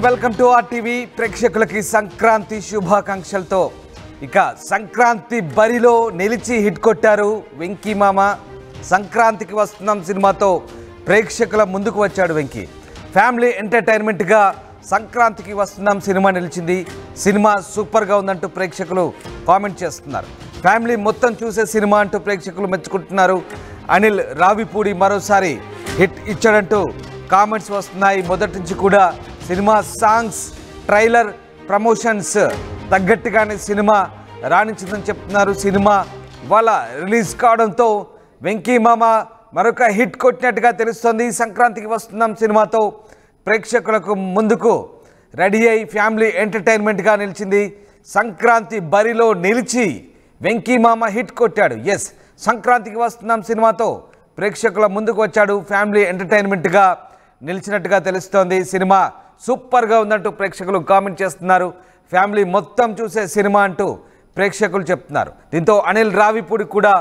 Welcome to RTV ప్రేక్షకులకి సంక్రాంతి శుభాకాంక్షలతో ఇక సంక్రాంతి బరిలో నిలిచి హిట్ కొట్టారు వెంకీ మామ. సంక్రాంతికి వస్తున్నాం సినిమాతో ప్రేక్షకుల ముందుకు వచ్చాడు వెంకీ. ఫ్యామిలీ ఎంటర్టైన్మెంట్గా సంక్రాంతికి వస్తున్నాం సినిమా నిలిచింది. సినిమా సూపర్గా ఉందంటూ ప్రేక్షకులు కామెంట్ చేస్తున్నారు. ఫ్యామిలీ మొత్తం చూసే సినిమా అంటూ ప్రేక్షకులు మెచ్చుకుంటున్నారు. అనిల్ రావిపూడి మరోసారి హిట్ ఇచ్చాడంటూ కామెంట్స్ వస్తున్నాయి. మొదటి నుంచి కూడా సినిమా సాంగ్స్, ట్రైలర్, ప్రమోషన్స్ తగ్గట్టుగానే సినిమా రాణించిందని చెప్తున్నారు. సినిమా ఇవాళ రిలీజ్ కావడంతో వెంకీ మామ మరొక హిట్ కొట్టినట్టుగా తెలుస్తోంది. సంక్రాంతికి వస్తున్నాం సినిమాతో ప్రేక్షకులకు ముందుకు రెడీ అయి ఫ్యామిలీ ఎంటర్టైన్మెంట్గా నిలిచింది. సంక్రాంతి బరిలో నిలిచి వెంకీ మామ హిట్ కొట్టాడు. ఎస్, సంక్రాంతికి వస్తున్నాం సినిమాతో ప్రేక్షకుల ముందుకు వచ్చాడు. ఫ్యామిలీ ఎంటర్టైన్మెంట్గా నిలిచినట్టుగా తెలుస్తోంది. సినిమా సూపర్గా ఉందంటూ ప్రేక్షకులు కామెంట్ చేస్తున్నారు. ఫ్యామిలీ మొత్తం చూసే సినిమా అంటూ ప్రేక్షకులు చెప్తున్నారు. దీంతో అనిల్ రావిపూడి కూడా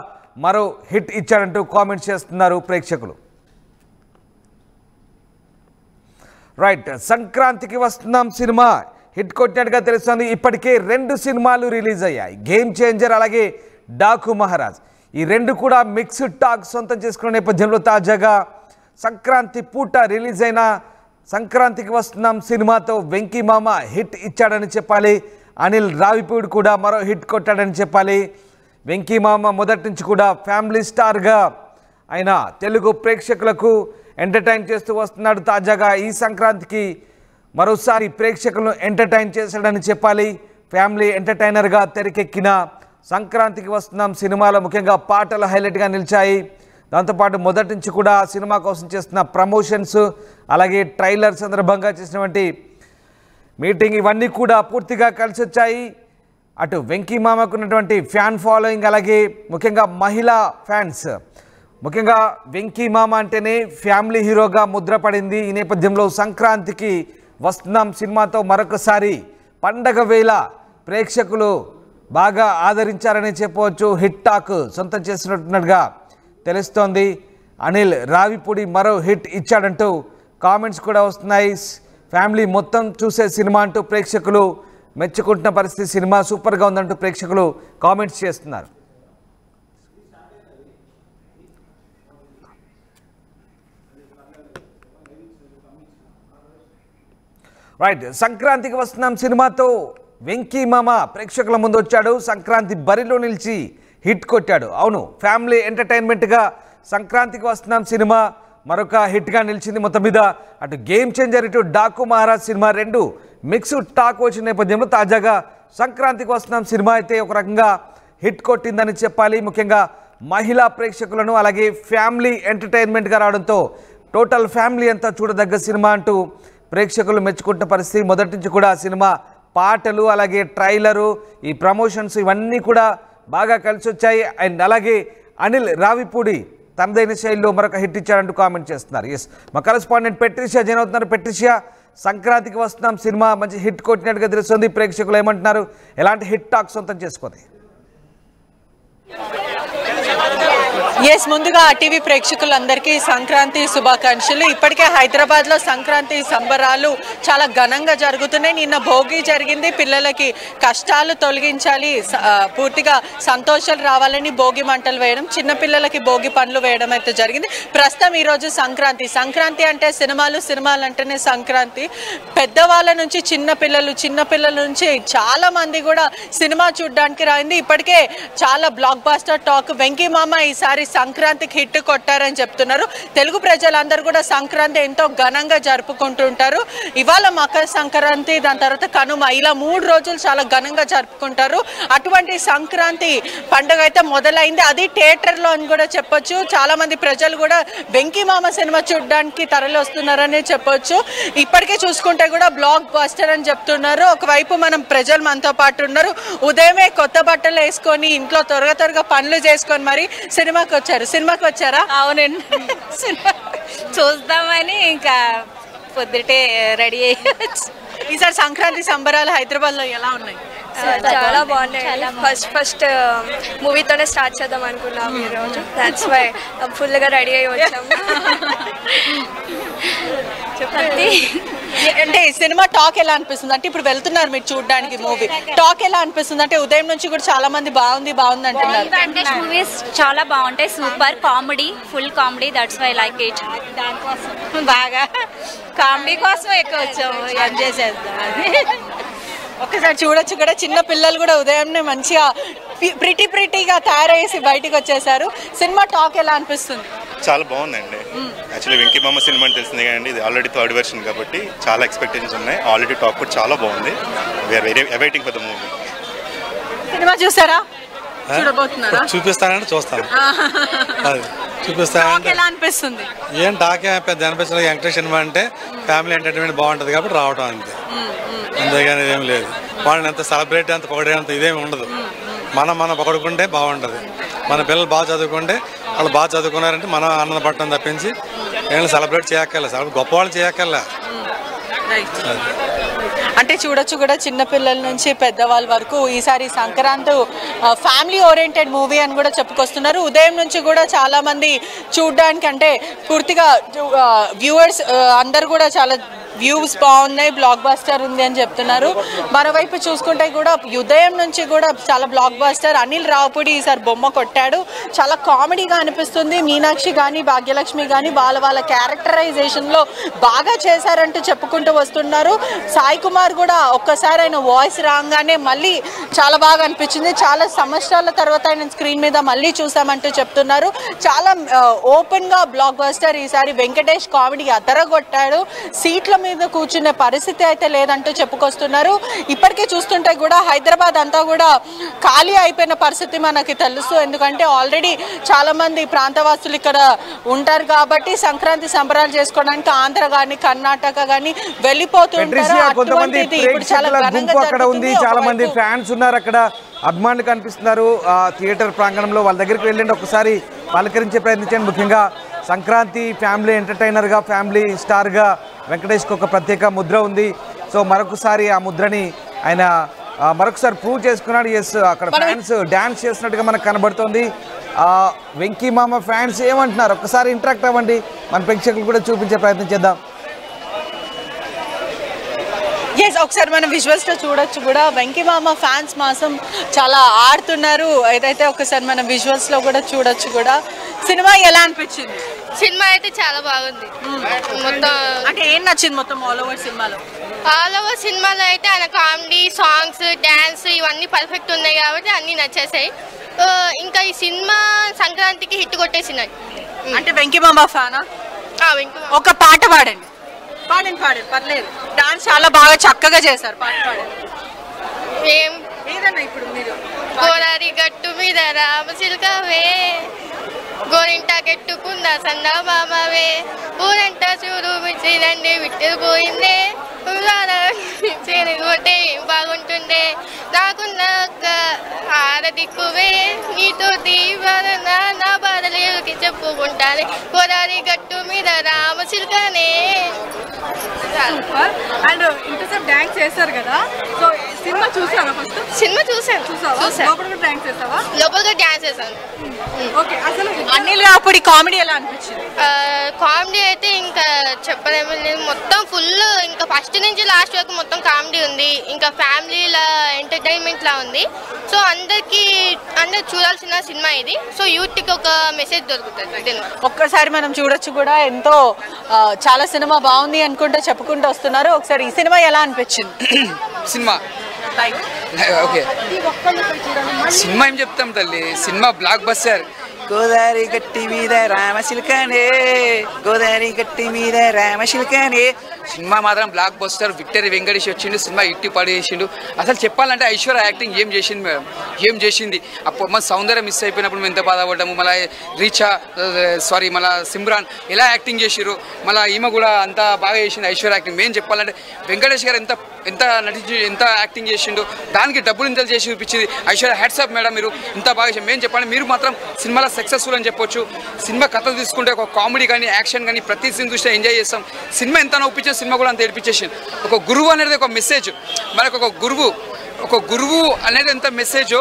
మరో హిట్ ఇచ్చాడంటూ కామెంట్స్ చేస్తున్నారు ప్రేక్షకులు. రైట్, సంక్రాంతికి వస్తున్నాం సినిమా హిట్ కొట్టినట్టుగా తెలుస్తోంది. ఇప్పటికే 2 సినిమాలు రిలీజ్ అయ్యాయి, గేమ్ చేంజర్ అలాగే డాకు మహారాజ్. ఈ 2 కూడా మిక్స్డ్ టాక్ సొంతం చేసుకున్న నేపథ్యంలో తాజాగా సంక్రాంతి పూట రిలీజ్ అయిన సంక్రాంతికి వస్తున్నాం సినిమాతో వెంకీ మామ హిట్ ఇచ్చాడని చెప్పాలి. అనిల్ రావిపూడి కూడా మరో హిట్ కొట్టాడని చెప్పాలి. వెంకీ మామ మొదటి నుంచి కూడా ఫ్యామిలీ స్టార్గా ఆయన తెలుగు ప్రేక్షకులకు ఎంటర్టైన్ చేస్తూ వస్తున్నాడు. తాజాగా ఈ సంక్రాంతికి మరోసారి ప్రేక్షకులను ఎంటర్టైన్ చేశాడని చెప్పాలి. ఫ్యామిలీ ఎంటర్టైనర్గా తెరకెక్కిన సంక్రాంతికి వస్తున్నాం సినిమాలో ముఖ్యంగా పాటలు హైలైట్గా నిలిచాయి. దాంతోపాటు మొదటి నుంచి కూడా సినిమా కోసం చేస్తున్న ప్రమోషన్స్ అలాగే ట్రైలర్ సందర్భంగా చేసినటువంటి మీటింగ్ ఇవన్నీ కూడా పూర్తిగా కలిసి వచ్చాయి. అటు వెంకీ మామకు ఉన్నటువంటి ఫ్యాన్ ఫాలోయింగ్ అలాగే ముఖ్యంగా మహిళా ఫ్యాన్స్, ముఖ్యంగా వెంకీ మామ అంటేనే ఫ్యామిలీ హీరోగా ముద్రపడింది. ఈ నేపథ్యంలో సంక్రాంతికి వస్తున్నాం సినిమాతో మరొకసారి పండగ వేళ ప్రేక్షకులు బాగా ఆదరించారని చెప్పవచ్చు. హిట్ టాక్ సొంతం చేసినట్టుగా తెలుస్తోంది. అనిల్ రావిపూడి మరో హిట్ ఇచ్చాడంటూ కామెంట్స్ కూడా వస్తున్నాయి. ఫ్యామిలీ మొత్తం చూసే సినిమా అంటూ ప్రేక్షకులు మెచ్చుకుంటున్న పరిస్థితి. సినిమా సూపర్గా ఉందంటూ ప్రేక్షకులు కామెంట్స్ చేస్తున్నారు. రైట్, సంక్రాంతికి వస్తున్నాం సినిమాతో వెంకీ మామ ప్రేక్షకుల ముందు వచ్చాడు. సంక్రాంతి బరిలో నిలిచి హిట్ కొట్టాడు. అవును, ఫ్యామిలీ ఎంటర్టైన్మెంట్గా సంక్రాంతికి వస్తున్నాం సినిమా మరొక హిట్గా నిలిచింది. మొత్తం మీద అటు గేమ్ చేంజర్ ఇటు Daaku Maharaj cinema 2 mixed talk వచ్చిన నేపథ్యంలో తాజాగా సంక్రాంతికి వస్తున్నాం సినిమా అయితే ఒక రకంగా హిట్ కొట్టిందని చెప్పాలి. ముఖ్యంగా మహిళా ప్రేక్షకులను అలాగే ఫ్యామిలీ ఎంటర్టైన్మెంట్గా రావడంతో టోటల్ ఫ్యామిలీ అంతా చూడదగ్గ సినిమా అంటూ ప్రేక్షకులు మెచ్చుకుంటున్న పరిస్థితి. మొదటి నుంచి కూడా సినిమా పాటలు అలాగే ట్రైలరు, ఈ ప్రమోషన్స్ ఇవన్నీ కూడా బాగా కలిసి వచ్చాయి. అండ్ అలాగే అనిల్ రావిపూడి తనదైన శైలిలో మరొక హిట్ ఇచ్చారంటూ కామెంట్ చేస్తున్నారు. ఎస్, మా కరెస్పాండెంట్ పెట్రిషియా జాయిన్ అవుతున్నారు. పెట్రిషియా, సంక్రాంతికి వస్తున్నాం సినిమా మంచి హిట్ కొట్టినట్టుగా తెలుస్తుంది. ప్రేక్షకులు ఏమంటున్నారు? ఎలాంటి హిట్ టాక్ సొంతం చేసుకుంది? ఎస్, ముందుగా టీవీ ప్రేక్షకులందరికీ సంక్రాంతి శుభాకాంక్షలు. ఇప్పటికే హైదరాబాద్లో సంక్రాంతి సంబరాలు చాలా ఘనంగా జరుగుతున్నాయి. నిన్న భోగి జరిగింది. పిల్లలకి కష్టాలు తొలగించాలి, పూర్తిగా సంతోషాలు రావాలని భోగి మంటలు వేయడం, చిన్నపిల్లలకి భోగి పండ్లు వేయడం అయితే జరిగింది. ప్రస్తుతం ఈరోజు సంక్రాంతి. సంక్రాంతి అంటే సినిమాలు, సినిమాలు అంటేనే సంక్రాంతి. పెద్దవాళ్ళ నుంచి చిన్నపిల్లల నుంచి చాలా మంది కూడా సినిమా చూడడానికి రాయింది. ఇప్పటికే చాలా బ్లాక్ బాస్టర్ టాక్. వెంకీ మామ ఈసారి సంక్రాంతికి హిట్ కొట్టారని చెప్తున్నారు. తెలుగు ప్రజలందరూ కూడా సంక్రాంతి ఎంతో ఘనంగా జరుపుకుంటుంటారు. ఇవాళ మకర సంక్రాంతి, దాని తర్వాత కనుమ, ఇలా 3 రోజులు చాలా ఘనంగా జరుపుకుంటారు. అటువంటి సంక్రాంతి పండుగ అయితే మొదలైంది. అది థియేటర్లో అని కూడా చెప్పొచ్చు. చాలా మంది ప్రజలు కూడా వెంకీ మామ సినిమా చూడడానికి తరలి వస్తున్నారని చెప్పొచ్చు. ఇప్పటికే చూసుకుంటే కూడా బ్లాక్ బస్టర్ అని చెప్తున్నారు. ఒకవైపు మనం ప్రజలు మనతో పాటు ఉన్నారు. ఉదయమే కొత్త బట్టలు వేసుకొని ఇంట్లో త్వరగా పనులు చేసుకొని మరి సినిమాకి వచ్చారా? అవునండి, సినిమా చూద్దామని ఇంకా పొద్దుటే రెడీ అయ్యి. ఈసారి సంక్రాంతి సంబరాలు హైదరాబాద్ లో ఎలా ఉన్నాయి? చాలా బాగున్నాయి. ఫస్ట్ మూవీతోనే స్టార్ట్ చేద్దాం అనుకున్నాం ఈరోజు. దాట్స్ వై ఫుల్గా రెడీ అయ్యి వచ్చాము. చెప్పండి. అంటే సినిమా టాక్ ఎలా అనిపిస్తుంది అంటే ఇప్పుడు వెళ్తున్నారు మీరు చూడడానికి మూవీ టాక్ ఎలా అనిపిస్తుంది అంటే ఉదయం నుంచి కూడా చాలా మంది బాగుంది అంటున్నారు. మూవీస్ చాలా బాగుంటాయి, super comedy, full comedy, that's why like it. దానికోసం బాగా కామెడీ కోసం ఎక్కువ వచ్చాము, ఎంజాయ్ చేద్దాం. ఒకసారి చూడొచ్చు కూడా చిన్న పిల్లలు కూడా ఉదయంనే మంచిగా ప్రిటీగా తయారయ్యేసి బయటికి వచ్చేసారు. సినిమా టాక్ ఎలా అనిపిస్తుంది? చాలా బాగుందండి. యాక్చువల్లీ వెంకీ మామ సినిమా అని తెలిసింది కదండి, ఇది ఆల్రెడీ థర్డ్ వెర్షన్ కాబట్టి చాలా ఎక్స్పెక్టేషన్స్ ఉన్నాయి. ఆల్రెడీ టాక్ కూడా చాలా బాగుంది. We are very awaiting for the movie. సినిమా చూసారా? చూడబోతున్నారా? చూపిస్తానంటే చూస్తాను. చూపిస్తానంటే ఎలా అనిపిస్తుంది? ఏం టాక్ పెద్ద అనిపించలేదు. వెంకటేష్ సినిమా అంటే ఫ్యామిలీ ఎంటర్టైన్మెంట్ బాగుంటుంది కాబట్టి రావడం అంతే, అంతేగాని ఏం లేదు. వాళ్ళని ఎంత సెలబ్రేట్ అంత పొగడేంత ఇదేమి ఉండదు. మనం పొగడుకుంటే బాగుంటుంది. మన పిల్లలు బాగా చదువుకుంటే వాళ్ళు బాగా చదువుకున్నారంటే మనం ఆనందపడటం తప్పించి ఏమైనా సెలబ్రేట్ చేయక్కర్లేదు, గొప్పవాళ్ళు చేయక్కర్లే. అంటే చూడొచ్చు కూడా చిన్నపిల్లల నుంచి పెద్దవాళ్ళ వరకు ఈసారి సంక్రాంతి ఫ్యామిలీ ఓరియంటెడ్ మూవీ అని కూడా చెప్పుకొస్తున్నారు. ఉదయం నుంచి కూడా చాలా మంది చూడడానికి అంటే పూర్తిగా వ్యూవర్స్ అందరు కూడా చాలా వ్యూస్ బాగున్నాయి, బ్లాక్ బస్టర్ ఉంది అని చెప్తున్నారు. మరోవైపు చూసుకుంటే కూడా ఉదయం నుంచి కూడా చాలా బ్లాక్ బస్టర్. అనిల్ రావుపూడి ఈసారి బొమ్మ కొట్టాడు, చాలా కామెడీగా అనిపిస్తుంది. మీనాక్షి కానీ భాగ్యలక్ష్మి కానీ వాళ్ళ క్యారెక్టరైజేషన్లో బాగా చేశారంటూ చెప్పుకుంటూ వస్తున్నారు. సాయి కుమార్ కూడా ఒక్కసారి ఆయన వాయిస్ రాగానే మళ్ళీ చాలా బాగా అనిపించింది. చాలా సంవత్సరాల తర్వాత ఆయన స్క్రీన్ మీద మళ్ళీ చూసామంటూ చెప్తున్నారు. చాలా ఓపెన్గా బ్లాక్ బస్టర్. ఈసారి వెంకటేష్ కామెడీ అదరగొట్టాడు, సీట్ల మీద కూర్చునే పరిస్థితి అయితే లేదంటూ చెప్పుకొస్తున్నారు. ఇప్పటికే చూస్తుంటే కూడా హైదరాబాద్ అంతా కూడా ఖాళీ అయిపోయిన పరిస్థితి మనకి తెలుసు. ఎందుకంటే ఆల్రెడీ చాలా మంది ప్రాంతవాసులు ఇక్కడ ఉంటారు కాబట్టి సంక్రాంతి సంబరాలు చేసుకోవడానికి ఆంధ్ర కానీ కర్ణాటక కానీ వెళ్ళిపోతుంటారు. అటువంటిది ఇప్పుడు చాలా ఘనంగా ఉంది. చాలా మంది ఫ్యాన్స్ ఉన్నారు అక్కడ, అభిమానులు కనిపిస్తున్నారు థియేటర్ ప్రాంగణంలో. వాళ్ళ దగ్గరికి వెళ్ళండి, ఒకసారి పలకరించే ప్రయత్నించండి. ముఖ్యంగా సంక్రాంతి ఫ్యామిలీ ఎంటర్టైనర్గా, ఫ్యామిలీ స్టార్గా వెంకటేష్కి ఒక ప్రత్యేక ముద్ర ఉంది. సో మరొకసారి ఆ ముద్రని ఆయన మరొకసారి ప్రూవ్ చేసుకున్నాడు. ఎస్, అక్కడ ఫ్యాన్స్ డ్యాన్స్ చేస్తున్నట్టుగా మనకు కనబడుతుంది. వెంకీ మామ ఫ్యాన్స్ ఏమంటున్నారు ఒకసారి ఇంటరాక్ట్ అవ్వండి, మన ప్రేక్షకులు కూడా చూపించే ప్రయత్నం చేద్దాం. ఎస్, ఒకసారి మనం విజువల్స్లో చూడొచ్చు కూడా వెంకీ మామ ఫ్యాన్స్ మాసం చాలా ఆడుతున్నారు. ఏదైతే ఒకసారి మనం విజువల్స్లో కూడా చూడొచ్చు కూడా. సినిమా ఎలా అనిపించింది? సినిమా అయితే చాలా బాగుంది. మొత్తం అంటే ఏం నచ్చింది మొత్తం ఆల్ ఓవర్ సినిమాలో? ఆల్ ఓవర్ సినిమాలో అయితే ఆయన కామెడీ, సాంగ్స్, డ్యాన్స్ ఇవన్నీ పర్ఫెక్ట్ ఉన్నాయి కాబట్టి అన్నీ నచ్చేసాయి. ఇంకా ఈ సినిమా సంక్రాంతికి హిట్ కొట్టేసినాయి. అంటే వెంకీ మామ ఫ్యానా? ఒక పాట పాడండి. పాడండి పర్లేదు. డాన్స్ చాలా బాగా చక్కగా చేశారు. పాట పాడండి. ఏదన్నా ఇప్పుడు మీరు గోదావరి గట్టు మీద రామచిలుకవే, గోరింట కెట్టుకుందా సన్న మామవే, ఊరంట చూడు మిర్చినండి విట్టుకుపోయిందే, చేనుకుంటే బాగుంటుండే, నాకున్న ఆరదిక్కువే, నీతో నా బాధలేకి చెప్పుకుంటానే, గోదావరి గట్టు మీద రామచిలుకనే. అండ్ ఇంతసేపు డాన్స్ చేశారు కదా, సో సినిమా చూసారా? ఫస్ట్ సినిమా చూసాను. లోపల డాన్స్ చేశాను. ఓకే, అసలు అనిల్ రావుపూడి కామెడీ ఎలా అనిపించింది? కామెడీ అయితే ఇంకా చెప్పలేమో లేదు, మొత్తం ఫుల్ ఇంకా ఫస్ట్ నుంచి లాస్ట్ వరకు మొత్తం కామెడీ ఉంది. ఇంకా ఫ్యామిలీలా ఎంటర్టైన్మెంట్ లా ఉంది. సో అందరు చూడాల్సిన సినిమా ఇది. సో యూత్కి ఒక మెసేజ్ దొరుకుతుంది. ఒక్కసారి మనం చూడొచ్చు కూడా. ఎంతో చాలా సినిమా బాగుంది అనుకుంటే చెప్పుకుంటూ వస్తున్నారు. ఒకసారి ఈ సినిమా ఎలా అనిపించింది? సినిమా ఓకే, సినిమా ఏం చెప్తాం తల్లి, సినిమా బ్లాక్ బస్టర్. గోదావరి గట్టి మీద రామచిలుకనే, గోదావరి గట్టి మీద రామచిలుకనే. సినిమా మాత్రం బ్లాక్ బస్టర్. విక్టరీ వెంకటేష్ వచ్చిండు, సినిమా ఇట్టి పడేసిండు. అసలు చెప్పాలంటే ఐశ్వర్య యాక్టింగ్ ఏం చేసింది మేడం, ఏం చేసింది. అప్పుడు మన సౌందర్యం మిస్ అయిపోయినప్పుడు మేము ఎంత బాధపడ్డాము. మళ్ళీ మళ్ళీ సిమ్రాన్ ఎలా యాక్టింగ్ చేసిరు, మళ్ళీ ఈమె కూడా అంత బాగా చేసింది ఐశ్వర్య యాక్టింగ్. మేము చెప్పాలంటే వెంకటేష్ గారు ఎంత నటించి ఎంత యాక్టింగ్ చేసిండు, దానికి డబ్బులు ఇంత చేసి చూపించింది ఐశ్వర్య. హ్యాట్స్ ఆఫ్ మేడం, మీరు ఇంత బాగా చేసి. మేము చెప్పండి, మీరు మాత్రం సినిమాలో సక్సెస్ఫుల్ అని చెప్పొచ్చు. సినిమా కథ తీసుకుంటే ఒక కామెడీ కానీ యాక్షన్ కానీ ప్రతి సీన్ చూస్తే ఎంజాయ్ చేస్తాం. సినిమా ఎంత నొప్పించే సినిమా కూడా అంత ఏడిపించేసి. ఒక గురువు అనేది ఒక మెసేజ్, మనకు ఒక గురువు ఒక గురువు అనేది ఎంత మెసేజో,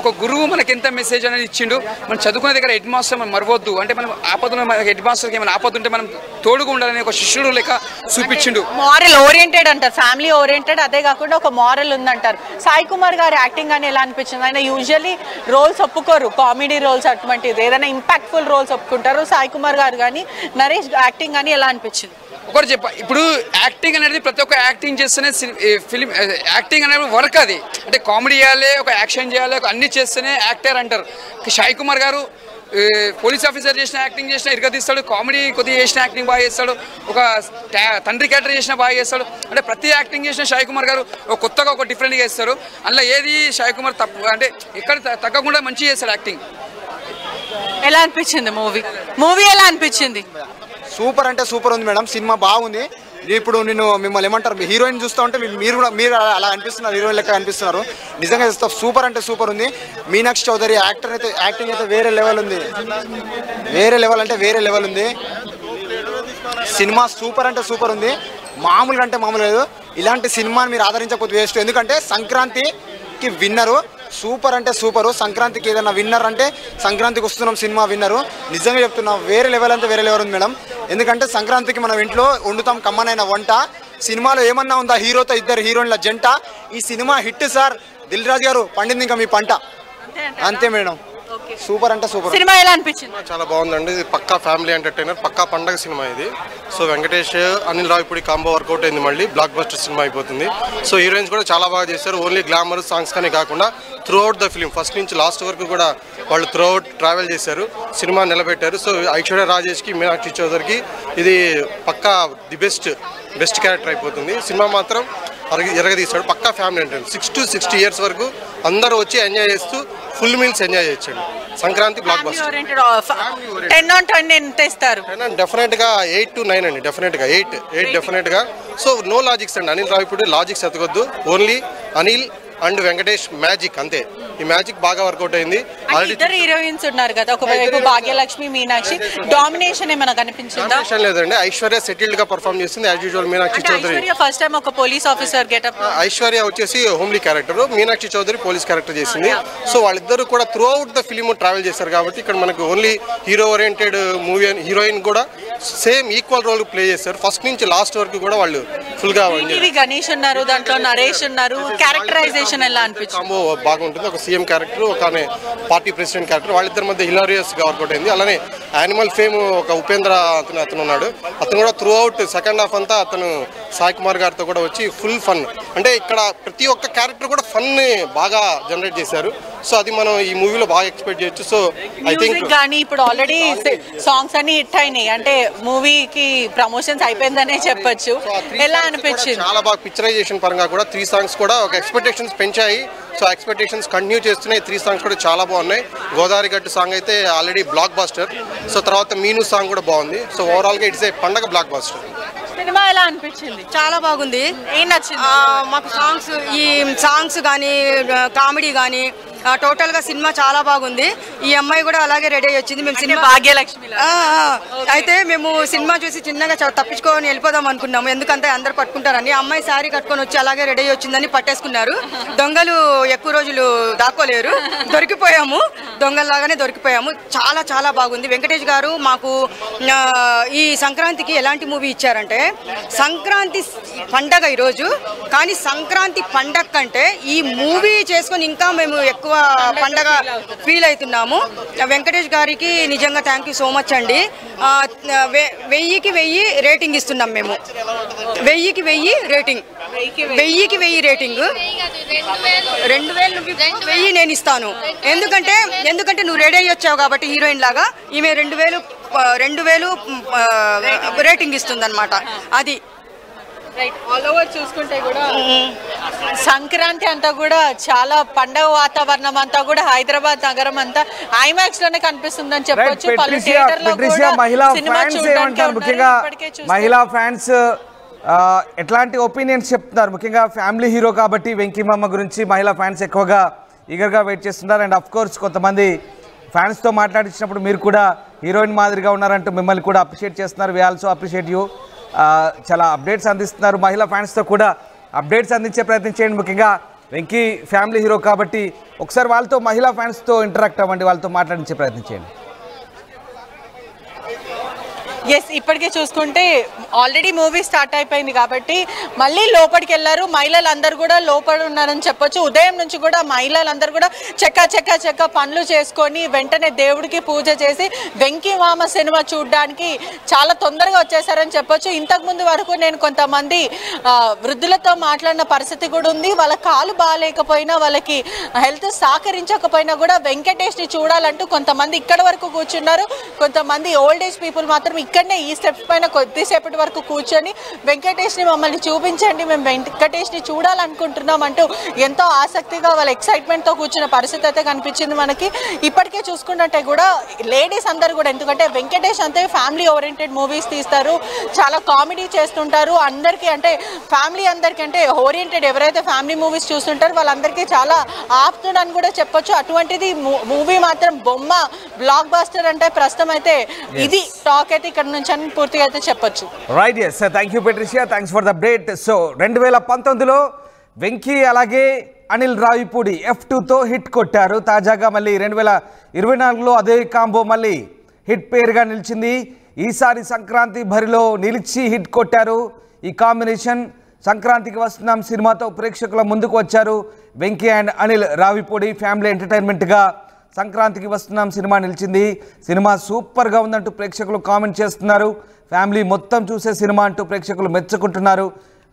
ఒక గురువు మనకి ఎంత మెసేజ్ అనేది ఇచ్చిండు. మనం చదువుకునే దగ్గర హెడ్ మాస్టర్ మనం మరవద్దు, అంటే మనం ఆపదలో హెడ్ మాస్టర్కి ఏమైనా ఆపద ఉంటే మనం తోడుగా ఉండాలని ఒక శిష్యుడు లెక్క చూపించిండు. మారల్ ఓరియంటెడ్ అంటారు, ఫ్యామిలీ ఓరియంటెడ్, అదే కాకుండా ఒక మారల్ ఉందంటారు. సాయి కుమార్ గారి యాక్టింగ్ అని ఎలా అనిపించింది? ఆయన యూజువల్లీ రోల్స్ ఒప్పుకోరు, కామెడీ రోల్స్ అటువంటిది, ఏదైనా ఇంపాక్ట్ఫుల్ రోల్స్ ఒప్పుకుంటారు. సాయి కుమార్ గారు కానీ నరేష్ యాక్టింగ్ అని ఎలా అనిపించింది? ఒకటి చెప్ప, ఇప్పుడు యాక్టింగ్ అనేది ప్రతి ఒక్క యాక్టింగ్ చేస్తేనే ఫిలిం యాక్టింగ్ అనేది వర్క్. అది అంటే కామెడీ చేయాలి, ఒక యాక్షన్ చేయాలి, ఒక అన్ని చేస్తేనే యాక్టర్ అంటారు. సాయి కుమార్ గారు పోలీస్ ఆఫీసర్ చేసిన యాక్టింగ్ చేసిన ఇరగదీస్తాడు, కామెడీ కొద్దిగా చేసిన యాక్టింగ్ బాగా చేస్తాడు, ఒక తండ్రి క్యారెక్టర్ చేసిన బాగా చేస్తాడు. అంటే ప్రతి యాక్టింగ్ చేసిన సాయి కుమార్ గారు ఒక కొత్తగా ఒక డిఫరెంట్గా చేస్తారు. అందులో ఏది సాయి కుమార్ తప్పు అంటే ఎక్కడ తగ్గకుండా మంచిగా చేస్తాడు యాక్టింగ్. ఎలా అనిపించింది మూవీ ఎలా అనిపించింది? సూపర్ అంటే సూపర్ ఉంది మేడం, సినిమా బాగుంది. ఇప్పుడు నేను మిమ్మల్ని ఏమంటారు, హీరోయిన్ చూస్తూ ఉంటే మీరు అలా అనిపిస్తున్నారు, హీరోయిన్ లెక్క అనిపిస్తున్నారు. నిజంగా సూపర్ అంటే సూపర్ ఉంది. మీనాక్షి చౌదరి యాక్టింగ్ అయితే వేరే లెవెల్ ఉంది, వేరే లెవెల్ అంటే వేరే లెవెల్ ఉంది. సినిమా సూపర్ అంటే సూపర్ ఉంది, మామూలుగా అంటే మామూలు లేదు. ఇలాంటి సినిమాని మీరు ఆదరించకపోతే వేస్ట్. ఎందుకంటే సంక్రాంతికి విన్నరు, సూపర్ అంటే సూపరు. సంక్రాంతికి ఏదైనా విన్నర్ అంటే సంక్రాంతికి వస్తున్నాం సినిమా విన్నరు. నిజంగా చెప్తున్నా, వేరే లెవెల్ అంటే వేరే లెవెల్ ఉంది మేడం. ఎందుకంటే సంక్రాంతికి మనం ఇంట్లో వండుతాం కమ్మనైన వంట. సినిమాలో ఏమన్నా ఉందా, హీరోతో ఇద్దరు హీరోయిన్ల జంట. ఈ cinema hit sir. Dil Raju గారు పండింది ఇంకా మీ పంట. అంతే మేడం, సూపర్ అంటే సూపర్. సినిమా ఎలా అనిపించింది? చాలా బాగుందండి. ఇది పక్కా ఫ్యామిలీ ఎంటర్టైనర్, పక్కా పండగ సినిమా ఇది. సో వెంకటేష్, అనిల్ రావిపూడి కాంబో వర్కౌట్ అయింది, మళ్ళీ బ్లాక్ బస్టర్ సినిమా అయిపోతుంది. సో హీరోయిన్స్ కూడా చాలా బాగా చేశారు. ఓన్లీ గ్లామర్ సాంగ్స్ కానీ కాకుండా throughout the film first నుంచి లాస్ట్ వరకు కూడా వాళ్ళు త్రూ అవుట్ ట్రావెల్ చేశారు, సినిమా నిలబెట్టారు. సో ఐశ్వర్య రాజేష్కి, మీనాక్షి చౌదరికి ఇది పక్కా ది బెస్ట్ క్యారెక్టర్ అయిపోతుంది. సినిమా మాత్రం ఎరగదీశాడు, పక్కా ఫ్యామిలీ ఎంటర్టైనర్. 6 to 60 years వరకు అందరూ వచ్చి ఎంజాయ్ చేస్తూ ఫుల్ మీల్స్ ఎంజాయ్ చేయొచ్చండి. Sankranti block buster. 10 on 10 ఎంత ఇస్తారు? డెఫినెట్గా 8 to 9 అండి, డెఫినెట్గా 8 డెఫినెట్గా. సో నో లాజిక్స్ అండి, అనిల్ రావిపూడి లాజిక్స్ ఎతకొద్దు, only Anil and Venkatesh magic అంతే. ఈ మ్యాజిక్ బాగా వర్కౌట్ అయింది. ఇద్దరు హీరోయిన్స్ ఉన్నారు కదా, ఒకవైపు భాగ్యలక్ష్మి, మీనాక్షి. డామినేషన్ ఏమైనా కనిపించిందా? లేదండి, ఐశ్వర్య సెటిల్డ్ గా పర్ఫార్మ్ చేసింది as usual. Meenakshi Chaudhary first time ఒక పోలీస్ ఆఫీసర్ గెటప్. ఐశ్వర్య వచ్చేసి homely character, Meenakshi Chaudhary police character చేసింది. సో వాళ్ళిద్దరు కూడా throughout the film travel చేశారు కాబట్టి ఇక్కడ మనకు only hero oriented movie. Heroine కూడా సేమ్ ఈక్వల్ రోల్ ప్లే చేశారు, ఫస్ట్ నుంచి లాస్ట్ వరకు కూడా వాళ్ళు ఫుల్ గా. గణేష్ ఉన్నారు దాంట్లో, నరేష్ ఉన్నారు. క్యారెక్టరైజేషన్ ఎలా అనిపించింది? కాంబో బాగుంటుంది. ఒక సీఎం క్యారెక్టర్, ఒక పార్టీ ప్రెసిడెంట్ క్యారెక్టర్, వాళ్ళిద్దరి మధ్య హిలారియస్ గా వర్కౌట్ అయింది. అలానే యానిమల్ ఫేమ్ ఒక ఉపేంద్ర అతను ఉన్నాడు, అతను కూడా త్రూ అవుట్ సెకండ్ హాఫ్ అంతా అతను సాయి కుమార్ గారితో కూడా వచ్చి ఫుల్ ఫన్. అంటే ఇక్కడ ప్రతి ఒక్క క్యారెక్టర్ కూడా ఫన్ బాగా జనరేట్ చేశారు. సో అది మనం ఈ మూవీలో బాగా ఎక్స్పెక్ట్ చేయొచ్చు. సో ఐ థింక్ కానీ ఇప్పుడు ఆల్రెడీ సాంగ్స్ అన్ని హిట్ అయినాయి, అంటే మూవీకి ప్రమోషన్స్ అయిపోయిందనే చెప్పొచ్చు. ఎలా అనిపించింది? చాలా బాగా పిక్చరైజేషన్ పరంగా కూడా 3 songs కూడా ఒక ఎక్స్పెక్టేషన్స్ పెంచాయి. సో ఎక్స్పెక్టేషన్స్ కంటిన్యూ చేస్తున్నాయి. 3 songs కూడా చాలా బాగున్నాయి. గోదావరి గట్టు సాంగ్ అయితే ఆల్రెడీ బ్లాక్ బస్టర్. సో తర్వాత మీను సాంగ్ కూడా బాగుంది. సో ఓవరాల్ గా ఇట్స్ ఏ పండగ బ్లాక్ బస్టర్. సినిమా ఎలా అనిపించింది? చాలా బాగుంది. ఏం నచ్చింది? మాకు సాంగ్స్ కానీ కామెడీ కానీ టోటల్ గా సినిమా చాలా బాగుంది. ఈ అమ్మాయి కూడా అలాగే రెడీ అయ్యి వచ్చింది. మేము సినిమా భాగ్యలక్ష్మి అయితే మేము సినిమా చూసి చిన్నగా తప్పించుకొని వెళ్ళిపోదాం అనుకున్నాము, ఎందుకంటే అందరు పట్టుకుంటారని. అమ్మాయి శారీ కట్టుకొని వచ్చి అలాగే రెడీ అయ్యి వచ్చిందని పట్టేసుకున్నారు. దొంగలు ఎక్కువ రోజులు దాక్కోలేరు, దొరికిపోయాము, దొంగల్లాగానే దొరికిపోయాము. చాలా చాలా బాగుంది. వెంకటేష్ గారు మాకు ఈ సంక్రాంతికి ఎలాంటి మూవీ ఇచ్చారంటే, సంక్రాంతి పండగ ఈరోజు, కానీ సంక్రాంతి పండగ కంటే ఈ మూవీ చేసుకొని ఇంకా మేము ఎక్కువ పండగ ఫీల్ అవుతున్నాము. వెంకటేష్ గారికి నిజంగా థ్యాంక్ యూ సో మచ్ అండి. 1000కి 1000 రేటింగ్ ఇస్తున్నాం మేము. 1000కి 1000 రేటింగ్. 1000కి 1000 రేటింగ్. 2000 నేను ఇస్తాను. ఎందుకంటే నువ్వు రెడీ అయ్యి వచ్చావు కాబట్టి హీరోయిన్ లాగా. ఈమె 2000 రేటింగ్ ఇస్తుంది అనమాట. అది ఆల్ ఓవర్ చూసుకుంటే కూడా సంక్రాంతి అంతా కూడా చాలా పండగ వాతావరణం అంతా కూడా హైదరాబాద్ నగరం అంతా ఐమాక్స్ లోనే కనిపిస్తుందని చెప్పొచ్చు. పలు థియేటర్లో కూడా సినిమా చూడడానికి ముఖ్యంగా మహిళా ఫ్యాన్స్ ఎట్లాంటి ఒపీనియన్స్ చెప్తున్నారు? ముఖ్యంగా ఫ్యామిలీ హీరో కాబట్టి వెంకీమామ గురించి మహిళా ఫ్యాన్స్ ఎక్కువగా ఈగర్గా వెయిట్ చేస్తున్నారు. అండ్ అఫ్ కోర్స్ కొంతమంది ఫ్యాన్స్తో మాట్లాడించినప్పుడు మీరు కూడా హీరోయిన్ మాదిరిగా ఉన్నారంటూ మిమ్మల్ని కూడా అప్రిషియేట్ చేస్తున్నారు. We also appreciate you. చాలా అప్డేట్స్ అందిస్తున్నారు మహిళా ఫ్యాన్స్తో కూడా. అప్డేట్స్ అందించే ప్రయత్నం చేయండి. ముఖ్యంగా వెంకీ ఫ్యామిలీ హీరో కాబట్టి ఒకసారి వాళ్ళతో మహిళా ఫ్యాన్స్తో ఇంటరాక్ట్ అవ్వండి, వాళ్ళతో మాట్లాడించే ప్రయత్నం చేయండి. ఎస్, ఇప్పటికే చూసుకుంటే ఆల్రెడీ మూవీ స్టార్ట్ అయిపోయింది కాబట్టి మళ్ళీ లోపలికి వెళ్ళారు. మహిళలందరూ కూడా లోపల ఉన్నారని చెప్పొచ్చు. ఉదయం నుంచి కూడా మహిళలందరూ కూడా చెక్క పనులు చేసుకొని వెంటనే దేవుడికి పూజ చేసి వెంకీ మామ సినిమా చూడడానికి చాలా తొందరగా వచ్చేసారని చెప్పొచ్చు. ఇంతకుముందు వరకు నేను కొంతమంది వృద్ధులతో మాట్లాడిన పరిస్థితి కూడా ఉంది. వాళ్ళ కాలు బాగాలేకపోయినా, వాళ్ళకి హెల్త్ సహకరించకపోయినా కూడా వెంకటేష్ని చూడాలంటూ కొంతమంది ఇక్కడ వరకు కూర్చున్నారు. కొంతమంది ఓల్డ్ ఏజ్ పీపుల్ మాత్రం ఇక్కడనే ఈ స్టెప్స్ పైన కొద్దిసేపటి వరకు కూర్చొని వెంకటేష్ని మమ్మల్ని చూపించండి, మేము వెంకటేష్ని చూడాలనుకుంటున్నాం అంటూ ఎంతో ఆసక్తిగా వాళ్ళ ఎక్సైట్మెంట్తో కూర్చున్న పరిస్థితి అయితే కనిపించింది మనకి. ఇప్పటికే చూసుకుంటే కూడా లేడీస్ అందరూ కూడా, ఎందుకంటే వెంకటేష్ అంతే ఫ్యామిలీ ఓరియంటెడ్ మూవీస్ తీస్తారు, చాలా కామెడీ చేస్తుంటారు. అందరికీ అంటే ఫ్యామిలీ అందరికీ అంటే ఓరియంటెడ్ ఎవరైతే ఫ్యామిలీ మూవీస్ చూస్తుంటారో వాళ్ళందరికీ చాలా ఆప్తుడని కూడా చెప్పొచ్చు. అటువంటిది మూవీ మాత్రం బొమ్మ బ్లాక్ బాస్టర్ అంటే ప్రస్తుతం అయితే ఇది టాక్ అయితే ఇక్కడ నుంచి అని పూర్తిగా అయితే చెప్పొచ్చు. Right, yes, thank you Patricia, thanks for the update. So 2019లో వెంకీ అలాగే అనిల్ రావిపూడి F2తో హిట్ కొట్టారు. తాజాగా మళ్ళీ 2024లో అదే కాంబో మళ్ళీ హిట్ పేరుగా నిలిచింది. ఈసారి సంక్రాంతి బరిలో నిలిచి హిట్ కొట్టారు. ఈ కాంబినేషన్ సంక్రాంతికి వస్తున్నాం సినిమాతో ప్రేక్షకుల ముందుకు వచ్చారు. వెంకీ అండ్ అనిల్ రావిపూడి ఫ్యామిలీ ఎంటర్టైన్మెంట్గా సంక్రాంతికి వస్తున్నాం సినిమా నిలిచింది. సినిమా సూపర్గా ఉందంటూ ప్రేక్షకులు కామెంట్ చేస్తున్నారు. ఫ్యామిలీ మొత్తం చూసే సినిమా అంటూ ప్రేక్షకులు మెచ్చుకుంటున్నారు.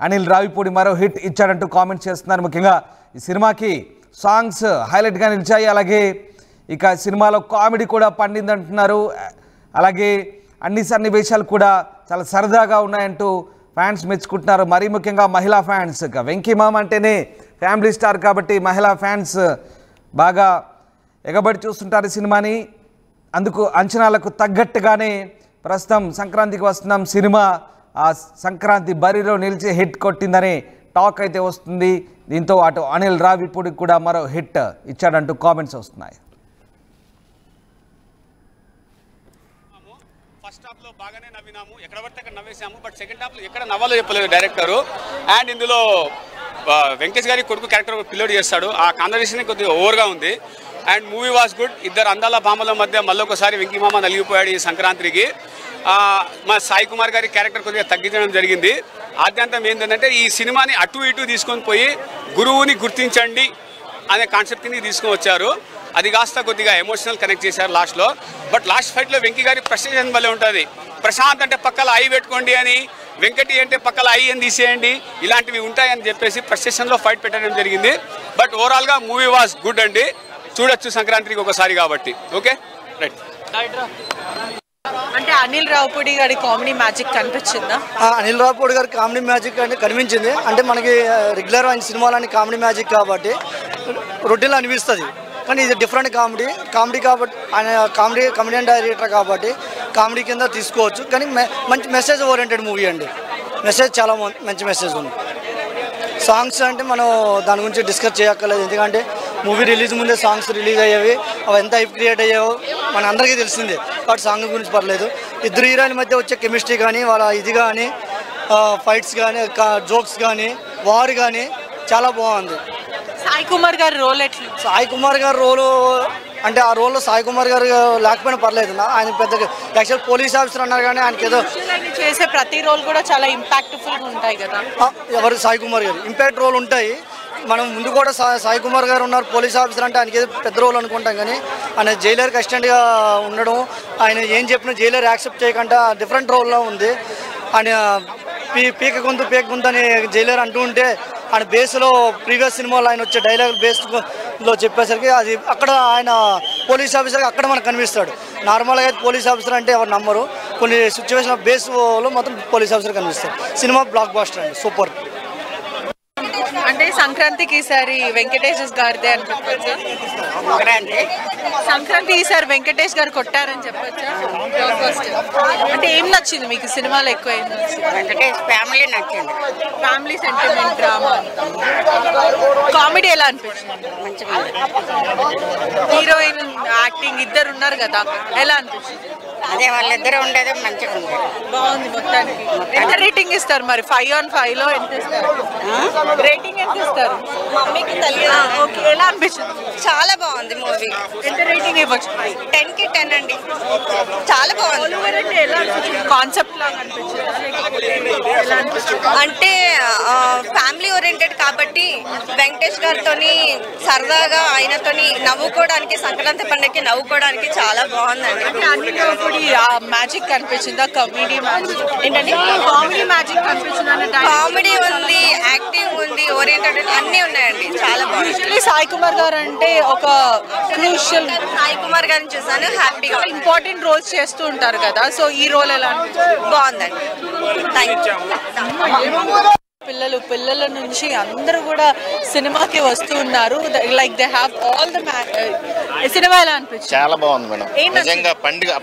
అనిల్ రావిపూడి మరో హిట్ ఇచ్చాడంటూ కామెంట్ చేస్తున్నారు. ముఖ్యంగా ఈ సినిమాకి సాంగ్స్ హైలైట్గా నిలిచాయి. అలాగే ఇక సినిమాలో కామెడీ కూడా పండిందంటున్నారు. అలాగే అన్ని సన్నివేశాలు కూడా చాలా సరదాగా ఉన్నాయంటూ ఫ్యాన్స్ మెచ్చుకుంటున్నారు. మరీ ముఖ్యంగా మహిళా ఫ్యాన్స్, వెంకీ మామ అంటేనే ఫ్యామిలీ స్టార్ కాబట్టి మహిళా ఫ్యాన్స్ బాగా ఎగబడి చూస్తుంటారు ఈ సినిమాని. అందుకు అంచనాలకు తగ్గట్టుగానే ప్రస్తుతం సంక్రాంతికి వస్తున్నాం సినిమా ఆ సంక్రాంతి బరిలో నిలిచి హిట్ కొట్టిందనే టాక్ అయితే వస్తుంది. దీంతో అటు అనిల్ రావిపూడికి కూడా మరో హిట్ ఇచ్చాడంటూ కామెంట్స్ వస్తున్నాయి. ఫస్ట్ హాఫ్ లో బాగానే నవ్వినాము, ఎక్కడ పడితే అక్కడ నవ్వేసాము. బట్ సెకండ్ హాఫ్ లో ఎక్కడ నవ్వాలో చెప్పలేదు డైరెక్టర్. అండ్ ఇందులో వెంకటేష్ గారి కొడుకు క్యారెక్టర్ పిల్లోడ్ చేస్తాడు. ఆ కాన్వర్సేషన్ కొద్దిగా ఓవర్గా ఉంది. And movie was good. ఇద్దరు అందాల భామల మధ్య మళ్ళొకసారి వెంకీ మామ నలిగిపోయాడు ఈ సంక్రాంతికి. మా సాయి కుమార్ గారి క్యారెక్టర్ కొద్దిగా తగ్గించడం జరిగింది. ఆద్యంతం ఏంటంటే ఈ సినిమాని అటు ఇటు తీసుకొని పోయి గురువుని గుర్తించండి అనే కాన్సెప్ట్ని తీసుకొని వచ్చారు. అది కాస్త కొద్దిగా ఎమోషనల్ కనెక్ట్ చేశారు లాస్ట్లో. బట్ లాస్ట్ ఫైట్లో వెంకీ గారి ప్రెస్టేషన్ వల్లే ఉంటుంది. ప్రశాంత్ అంటే పక్కల ఐ పెట్టుకోండి అని, వెంకటి అంటే పక్కల ఐ అని తీసేయండి, ఇలాంటివి ఉంటాయని చెప్పేసి ప్రెస్టేషన్లో ఫైట్ పెట్టడం జరిగింది. బట్ ఓవరాల్గా మూవీ వాస్ గుడ్ అండి, చూడొచ్చు సంక్రాంతికి ఒకసారి కాబట్టి. Okay, right. అంటే అనిల్ రావిపూడి గారి కామెడీ మ్యాజిక్ కనిపించిందా? అనిల్ రావిపూడి గారి కామెడీ మ్యాజిక్ అంటే కనిపించింది. అంటే మనకి రెగ్యులర్ ఆయన సినిమాలని కామెడీ మ్యాజిక్ కాబట్టి రొటీన్లో అనిపిస్తుంది. కానీ ఇది డిఫరెంట్ కామెడీ కాబట్టి ఆయన కామెడియన్ డైరెక్టర్ కాబట్టి కామెడీ కింద తీసుకోవచ్చు. కానీ మంచి మెసేజ్ ఓరియంటెడ్ మూవీ అండి. మెసేజ్ చాలా మంచి మెసేజ్ ఉంది. సాంగ్స్ అంటే మనం దాని గురించి డిస్కస్ చేయక్కర్లేదు, ఎందుకంటే మూవీ రిలీజ్ ముందే సాంగ్స్ రిలీజ్ అయ్యేవి. అవి ఎంత హైప్ క్రియేట్ అయ్యావో మన అందరికీ తెలిసిందే, కాబట్టి సాంగ్ గురించి పర్లేదు. ఇద్దరు హీరోయిన్ మధ్య వచ్చే కెమిస్ట్రీ కానీ, వాళ్ళ ఇది కానీ, ఫైట్స్ కానీ, జోక్స్ కానీ, వార్ కానీ చాలా బాగుంది. సాయి కుమార్ గారి రోల్ ఎట్లా? సాయి కుమార్ గారి రోలు అంటే ఆ రోల్లో సాయి కుమార్ గారు లేకపోయినా పర్లేదు. ఆయన పెద్ద యాక్చువల్ పోలీస్ ఆఫీసర్ అన్నారు, కానీ ఆయనకి ఏదో చేసే ప్రతి రోల్ కూడా చాలా ఇంపాక్ట్ఫుల్గా ఉంటాయి కదా. ఎవరు సాయి కుమార్ గారు ఇంపాక్ట్ రోల్ ఉంటాయి. మనం ముందు కూడా సాయి కుమార్ గారు ఉన్నారు పోలీస్ ఆఫీసర్ అంటే ఆయనకి ఏదో పెద్ద రోల్ అనుకుంటాం, కానీ ఆయన జైలర్కి అసిస్టెంట్గా ఉండడం, ఆయన ఏం చెప్పినా జైలర్ యాక్సెప్ట్ చేయకుండా డిఫరెంట్ రోల్లో ఉంది. ఆయన పీక గుంత అని జైలర్ అంటూ ఉంటే ఆయన బేస్లో ప్రీవియస్ సినిమాలో ఆయన వచ్చే డైలాగ్ బేస్లో చెప్పేసరికి అది అక్కడ ఆయన పోలీస్ ఆఫీసర్కి అక్కడ మనకు కనిపిస్తాడు. నార్మల్గా అయితే పోలీస్ ఆఫీసర్ అంటే ఎవరు నమ్మరు, కొన్ని సిచ్యువేషన్ బేస్లో మాత్రం పోలీస్ ఆఫీసర్ కనిపిస్తారు. సినిమా బ్లాక్ బాస్టర్ అండి, సూపర్. అంటే సంక్రాంతికి ఈసారి వెంకటేష్ గారిదే అని చెప్పొచ్చా? సంక్రాంతి ఈసారి వెంకటేష్ గారు కొట్టారని చెప్పొచ్చా? అంటే ఏం నచ్చింది మీకు సినిమాలో ఎక్కువ? వెంకటేష్ ఫ్యామిలీ నచ్చింది. ఫ్యామిలీ సెంటిమెంట్ డ్రామా, కామెడీ ఎలా అనిపించింది? మంచిగా హీరోయిన్ యాక్టింగ్ యాక్టింగ్ ఇద్దరు ఉన్నారు కదా, ఎలా అనిపించింది? అదే వాళ్ళిద్దరు ఉండేది మంచిగా ఉంది. బాగుంది మొత్తానికి. ఎంత రేటింగ్ ఇస్తారు మరి? 5 on 5 లో ఎంత ఇస్తారు? రేటింగ్ ఎంత ఇస్తారు? మమ్మీకి తెలియదు. ఓకే, ఎలా అనిపించింది? చాలా బాగుంది మూవీ. ఎంత రేటింగ్ ఇవ్వచ్చు? 10 కి 10 అండి. చాలా బాగుంది. కాన్సెప్ట్ లాగా అనిపించింది అంటే ఫ్యామిలీ ఓరియంటెడ్ కాబట్టి వెంకటేష్ గారితో సరదాగా ఆయనతోని నవ్వుకోవడానికి, సంక్రాంతి పండుగకి నవ్వుకోవడానికి చాలా బాగుందండి. మ్యాజిక్ కనిపించిందా? కామెడీ మ్యాజిక్ ఏంటండి? కామెడీ మ్యాజిక్ కనిపించిందా? కామెడీ ఉంది, యాక్టింగ్ ఉంది, ఓరియంటెడ్ అన్ని ఉన్నాయండి. చాలా బాగుంది. సాయి కుమార్ గారు అంటే ఒక క్రూషియల్, సాయి కుమార్ గారిని చూసాను, హ్యాపీగా. ఇంపార్టెంట్ రోల్స్ చేస్తూ ఉంటారు కదా, సో ఈ రోల్ ఎలా బాగుందండి. Thank you. పిల్లల నుంచి అందరూ కూడా సినిమాకి వస్తూ ఉన్నారు. Like they have all the cinema ఎలా అనిపించింది? చాలా బాగుంది మేడం. నిజంగా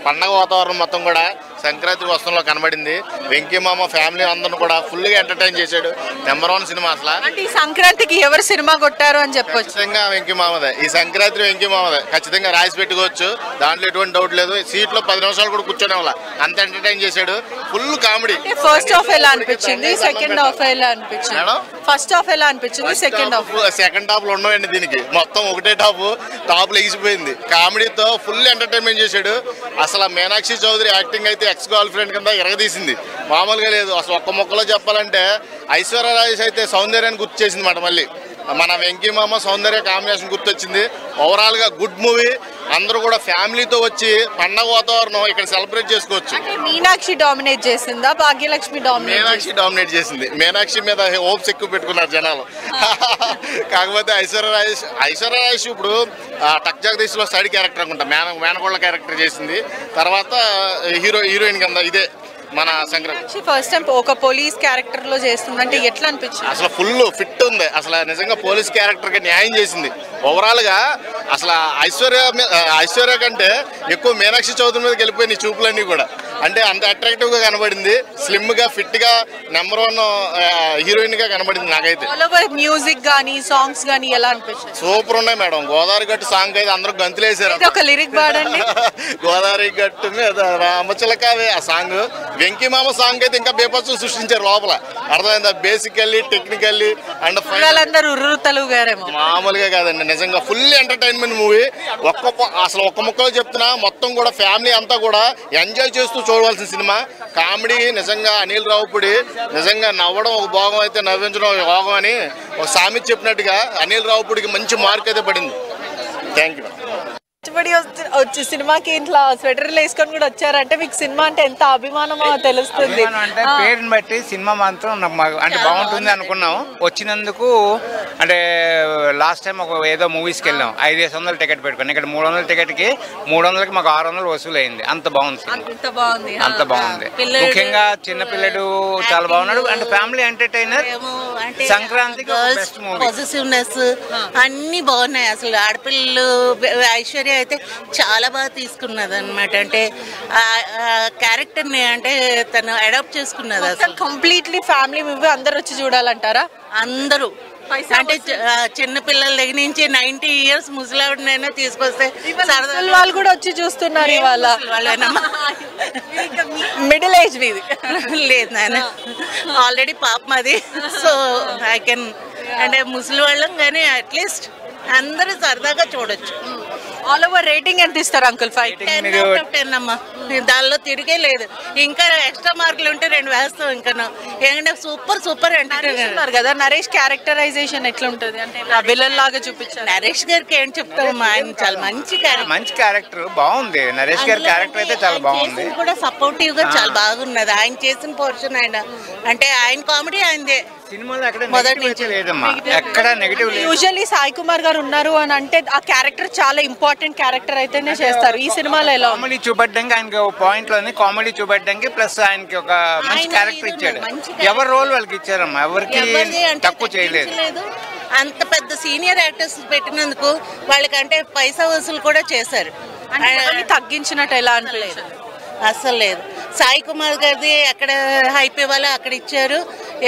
పండగ వాతావరణం మొత్తం కూడా సంక్రాంతి వస్త్రంలో కనబడింది. వెంకీ మామ ఫ్యామిలీ అందరూ కూడా ఫుల్ గా ఎంటర్టైన్ చేశాడు. నెంబర్ 1 సినిమా అసలు. అంటే ఈ సంక్రాంతికి ఎవరు సినిమా కొట్టారు అని చెప్పొచ్చు? ఖచ్చితంగా వెంకీ మామదే. ఈ సంక్రాంతి వెంకీ మామదే. ఖచ్చితంగా రాసి పెట్టుకోవచ్చు, దాంట్లో ఎటువంటి డౌట్ లేదు. సీట్లో 10 నిమిషాలు కూడా కూర్చొని వాళ్ళ అంత ఎంటర్టైన్ చేశాడు. Full comedy. ఫస్ట్ హాఫ్ ఎలా అనిపించింది? సెకండ్ హాఫ్ ఎలా అనిపించింది? ఫస్ట్ హాఫ్ ఎలా అనిపించింది? సెకండ్ హాఫ్ లో ఉన్నాయండి దీనికి. మొత్తం ఒకటే టాప్ లో ఎగిసిపోయింది. కామెడీతో ఫుల్ ఎంటర్టైన్మెంట్ చేశాడు. అసలు మీనాక్షి చౌదరి యాక్టింగ్ అయితే ఎక్స్ గర్ల్ ఫ్రెండ్ కింద ఎరగదీసింది. మామూలుగా లేదు. అసలు ఒక్క మొక్కలో చెప్పాలంటే ఐశ్వర్య రాజేష్ అయితే సౌందర్యాన్ని గుర్తు చేసింది మాట. మళ్ళీ మన వెంకీ మామ సౌందర్య కాంబినేషన్ గుర్తొచ్చింది. ఓవరాల్ గా గుడ్ మూవీ. అందరూ కూడా ఫ్యామిలీతో వచ్చి పండగ వాతావరణం ఇక్కడ సెలబ్రేట్ చేసుకోవచ్చు. మీనాక్షి డామినేట్ చేసిందా? భాగ్యలక్ష్మి మీనాక్షి డామినేట్ చేసింది. మీనాక్షి మీద హోప్స్ ఎక్కువ పెట్టుకున్నారు జనాలు. కాకపోతే ఐశ్వర్య రాజేష్ ఇప్పుడు టక్ జగదీష్ లో సైడ్ క్యారెక్టర్ అనుకుంటా, మేనకోళ్ళ క్యారెక్టర్ చేసింది. తర్వాత హీరోయిన్ కింద ఇదే మన సంక్రాంతి. ఫస్ట్ టైం ఒక పోలీస్ క్యారెక్టర్ లో చేస్తుందంటే ఎట్లా అనిపించింది? అసలు ఫుల్ ఫిట్ ఉంది. అసలు నిజంగా పోలీస్ క్యారెక్టర్ కి న్యాయం చేసింది. ఓవరాల్ గా అసలు ఐశ్వర్య కంటే ఎక్కువ మీనాక్షి చౌదరి మీద వెళ్ళిపోయినాయి చూపులన్నీ కూడా. అంటే అంత అట్రాక్టివ్ గా కనబడింది. స్లిమ్ గా ఫిట్ గా నెంబర్ 1 హీరోయిన్ గా కనబడింది నాకైతే. మ్యూజిక్ గానీ సాంగ్స్ గానీ ఎలా అనిపించింది? సూపర్ ఉన్నాయి మేడం. గోదావరి గట్టు సాంగ్ అయితే అందరూ గంతులేసారు. ఒక లిరిక్ పాడండి. గోదావరి గట్టు మీద రామచిలకావే ఆ సాంగ్. వెంకీ మామ సాంగ్ అయితే ఇంకా బేపచ్చు సృష్టించారు లోపల. అర్థమైందా? బేసికల్లీ టెక్నికల్లీ అండ్ మామూలుగా కాదండి. నిజంగా ఫుల్ ఎంటర్టైన్మెంట్ మూవీ. అసలు ఒక్క ముక్కలో చెప్తున్నా, మొత్తం కూడా ఫ్యామిలీ అంతా కూడా ఎంజాయ్ చేస్తూ చూడవలసిన సినిమా. కామెడీ నిజంగా అనిల్ రావుపూడి నిజంగా నవ్వడం ఒక భాగం అయితే నవ్వించడం ఒక భాగం అని ఒక సామెత చెప్పినట్టుగా అనిల్ రావుపూడికి మంచి మార్క్ అయితే పడింది. Thank you. వచ్చి సినిమాకి ఇంట్లో స్వెటర్లు వేసుకొని కూడా వచ్చారంటే మీకు సినిమా అంటే ఎంత అభిమానమో తెలుస్తుంది. అంటే పేరుని బట్టి సినిమా మాత్రం అంటే బాగుంటుంది అనుకున్నాం. వచ్చినందుకు అంటే లాస్ట్ టైం ఒక ఏదో మూవీస్కి వెళ్ళాం, 500 టికెట్ పెట్టుకుని. ఇక్కడ 300 టికెట్కి 300కి మాకు 600 వసూలు అయింది. అంత బాగుంది సినిమా. అంత బాగుంది. ముఖ్యంగా చిన్నపిల్లడు చాలా బాగున్నాడు. అంటే ఫ్యామిలీ ఎంటర్టైనర్. సంక్రాంతికి బెస్ట్ మూవీ. పాజిటివ్నెస్ అన్ని బాగున్నాయి. అసలు ఆడపిల్లలు ఐశ్వర్య అయితే చాలా బాగా తీసుకున్నది అనమాట. అంటే క్యారెక్టర్ ని అంటే తను అడాప్ట్ చేసుకున్నది. అసలు కంప్లీట్లీ ఫ్యామిలీ మూవీ. అందరు వచ్చి చూడాలంటారా? అందరూ అంటే చిన్న పిల్లల దగ్గర నుంచి 90 years ముసలావిడనైనా తీసుకొస్తే వాళ్ళు కూడా వచ్చి చూస్తున్నారు. ఇవాళ మిడిల్ ఏజ్ మీది లేదు నాన్న, ఆల్రెడీ పాప మాది. సో ఐ కెన్ అంటే ముసలి వాళ్ళం కానీ అట్లీస్ట్ అందరూ సరదాగా చూడొచ్చు. ఆల్ ఓవర్ రేటింగ్ ఎంత ఇస్తారు అంకుల్? 10/10 అమ్మా. దానిలో తిరిగే లేదు. ఇంకా ఎక్స్ట్రా మార్కులు ఉంటే 2 వేస్తాం. ఇంకా ఏంటంటే సూపర్ ఎంటర్టైనర్ కదా. నరేష్ క్యారెక్టరైజేషన్ ఎట్లా ఉంటుంది? అంటే విలన్ చూపించారు. నరేష్ గారికి ఏం చెప్తాం, ఆయన చాలా మంచి క్యారెక్టర్ బాగుంది. నరేష్ గారి క్యారెక్టర్ అయితే చాలా బాగుంది. కూడా సపోర్టివ్ గా చాలా బాగున్నది. ఆయన చేసిన పోర్షన్ ఆయన అంటే ఆయన కామెడీ ఆయనదే. మొదటి నుంచి లేదమ్మా, ఎక్కడ నెగటివ్ లేదు. యూజువల్లీ సాయి కుమార్ గారు ఉన్నారు అని అంటే ఆ క్యారెక్టర్ చాలా ఇంపార్టెంట్ క్యారెక్టర్ అయితేనే చేస్తారు. ఈ సినిమాలో ఎలా కామెడీ చూపెట్టడానికి ఆయనకి ఒక పాయింట్ లోని కామెడీ చూపెట్టడానికి ప్లస్ ఆయనకి ఒక మంచి క్యారెక్టర్ ఇచ్చాడు. ఎవరి రోల్ వాళ్ళకి ఇచ్చారమ్మా, ఎవరికి తక్కువ చేయలేదు. అంత పెద్ద సీనియర్ యాక్టర్స్ పెట్టినందుకు వాళ్ళకంటే పైసా వసూలు కూడా చేశారు. తగ్గించినట్టు ఎలా అనిపించలేదు? అస్సలు లేదు. సాయి కుమార్ గారిది అక్కడ హైప్ ఇవ్వాలి అక్కడ ఇచ్చారు.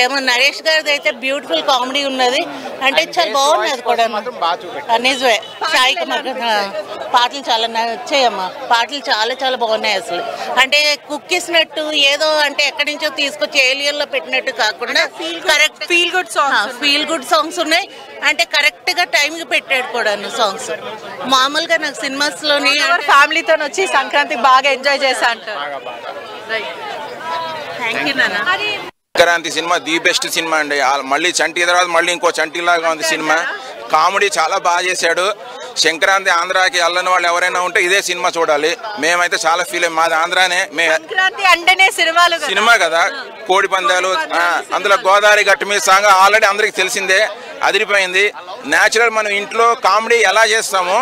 ఏమో నరేష్ గారిది అయితే బ్యూటిఫుల్ కామెడీ ఉన్నది, అంటే చాలా బాగున్నది కూడా నిజమే. సాయి కుమార్ పాటలు చాలా నచ్చాయమ్మా, పాటలు చాలా చాలా బాగున్నాయి అసలు. అంటే కుక్ ఇసినట్టు ఏదో అంటే ఎక్కడి నుంచో తీసుకొచ్చి ఏలియన్లో పెట్టినట్టు కాకుండా కరెక్ట్ ఫీల్ గుడ్ సాంగ్స్ ఉన్నాయి. అంటే కరెక్ట్ గా టైం కి పెట్టాడు కూడా సాంగ్స్. మామూలుగా నాకు సినిమాస్ లోని ఫ్యామిలీతో వచ్చి సంక్రాంతి బాగా ఎంజాయ్ చేశా అంటారు. థ్యాంక్ యూ నాన్న. Sankranti cinema the best cinema అండి. మళ్ళీ చంటి తర్వాత మళ్ళీ ఇంకో చంటి లాగా ఉంది సినిమా. కామెడీ చాలా బాగా చేశాడు. సంక్రాంతి ఆంధ్రాకి వెళ్ళని వాళ్ళు ఎవరైనా ఉంటే ఇదే సినిమా చూడాలి. మేమైతే చాలా ఫీల్ అయ్యాం. మాది ఆంధ్రానే. సంక్రాంతి అంటేనే సినిమా కదా, కోడి పందాలు, అందులో గోదావరి గట్టు మీద సాంగ్ ఆల్రెడీ అందరికి తెలిసిందే, అదిరిపోయింది. న్యాచురల్ మనం ఇంట్లో కామెడీ ఎలా చేస్తామో,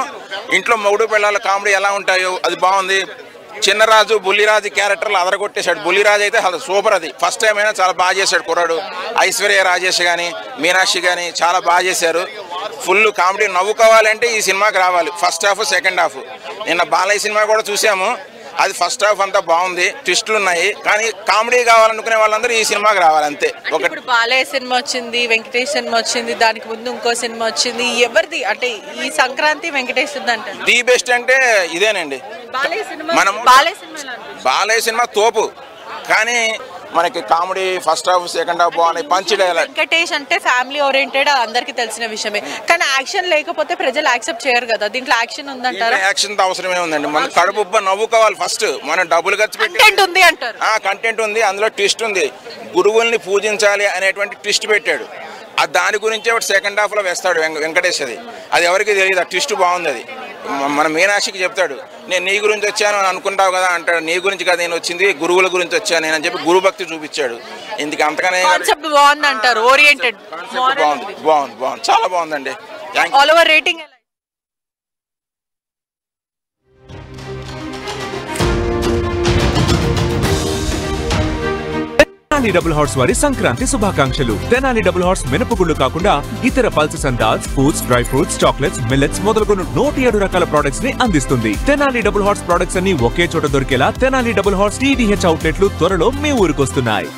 ఇంట్లో మొగుడు పిల్లల కామెడీ ఎలా ఉంటాయో అది బాగుంది. చిన్నరాజు బుల్లిరాజు క్యారెక్టర్లు అదరగొట్టేశాడు. బుల్లిరాజు అయితే అసలు సూపర్, అది ఫస్ట్ టైం అయినా చాలా బాగా చేశాడు కుర్రాడు. ఐశ్వర్య రాజేష్ కానీ మీనాక్షి కానీ చాలా బాగా చేశారు. Full comedy. నవ్వుకోవాలంటే ఈ సినిమాకి రావాలి. First half second half. నిన్న బాలయ్య సినిమా కూడా చూసాము, అది ఫస్ట్ హాఫ్ అంతా బాగుంది, ట్విస్టులు ఉన్నాయి. కానీ కామెడీ కావాలనుకునే వాళ్ళందరూ ఈ సినిమాకి రావాలి అంతే. ఇప్పుడు బాలయ్య సినిమా వచ్చింది, వెంకటేష్ సినిమా వచ్చింది, దానికి ముందు ఇంకో సినిమా వచ్చింది. ఎవరిది అంటే ఈ సంక్రాంతి వెంకటేష్ అంటే ది బెస్ట్ అంటే ఇదేనండి. మనం బాలయ్య సినిమా తోపు, కానీ మనకి comedy first half second half బాగున్నాయి. Punch dialogue. వెంకటేష్ అంటే ఫ్యామిలీ ఓరియంటెడ్, అందరికి తెలిసిన విషయమే. కానీ యాక్షన్ లేకపోతే ప్రజలు యాక్సెప్ట్ చేయరు కదా. దీంట్లో యాక్షన్ ఉందంటారా? యాక్షన్ అవసరమే ఉందండి. మన కడుపు నవ్వుకోవాలి ఫస్ట్. మనం డబ్బులు ఖర్చు పెట్టి కంటెంట్ ఉంది అంటారు. కంటెంట్ ఉంది, అందులో ట్విస్ట్ ఉంది. గురువుల్ని పూజించాలి అనేటువంటి ట్విస్ట్ పెట్టాడు. దాని గురించే సెకండ్ హాఫ్ లో వేస్తాడు వెంకటేష్. అది ఎవరికి తెలియదు. ఆ ట్విస్ట్ బాగుంది. అది మన మీనాక్షికి చెప్తాడు, నేను నీ గురించి వచ్చాను అని అనుకుంటావు కదా అంటాడు. నీ గురించి కదా నేను వచ్చింది, గురువుల గురించి వచ్చాను నేను అని చెప్పి గురు భక్తి చూపించాడు. ఇందుకు అంతగానే బాగుంది అంటారు. ఓరియంటెడ్ బాగుంది, చాలా బాగుందండి. All over rating Tenali double horse వారి సంక్రాంతి శుభాకాంక్షలు. తెనాలి డబుల్ హార్స్ మినపగుళ్ళు కాకుండా ఇతర pulses and dals, foods, dry fruits, chocolates, millets మొదలుగున్న 107 రకాల ప్రొడక్ట్స్ ని అందిస్తుంది. తెనాలి డబుల్ హార్స్ ప్రొడక్ట్స్ అన్ని ఒకే చోట దొరికేలా తెనాలి డబుల్ హార్స్ TDH అవుట్లెట్లు త్వరలో మీ ఊరికొస్తున్నాయి.